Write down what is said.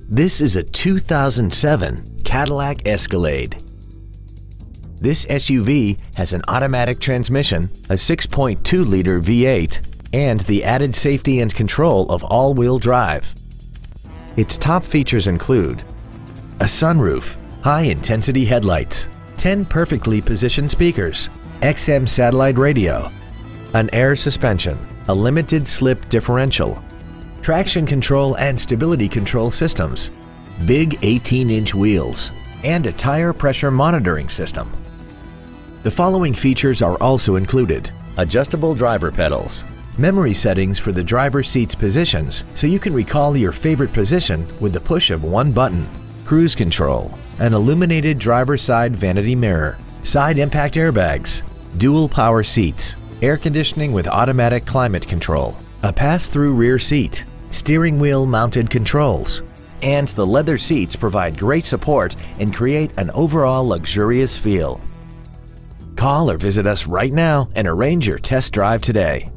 This is a 2007 Cadillac Escalade. This SUV has an automatic transmission, a 6.2-liter V8, and the added safety and control of all-wheel drive. Its top features include a sunroof, high-intensity headlights, 10 perfectly positioned speakers, XM satellite radio, an air suspension, a limited slip differential, traction control and stability control systems, big 18-inch wheels, and a tire pressure monitoring system. The following features are also included: adjustable driver pedals, memory settings for the driver's seat's positions so you can recall your favorite position with the push of one button, cruise control, an illuminated driver's side vanity mirror, side impact airbags, dual power seats, air conditioning with automatic climate control, a pass-through rear seat, steering wheel mounted controls, and the leather seats provide great support and create an overall luxurious feel. Call or visit us right now and arrange your test drive today.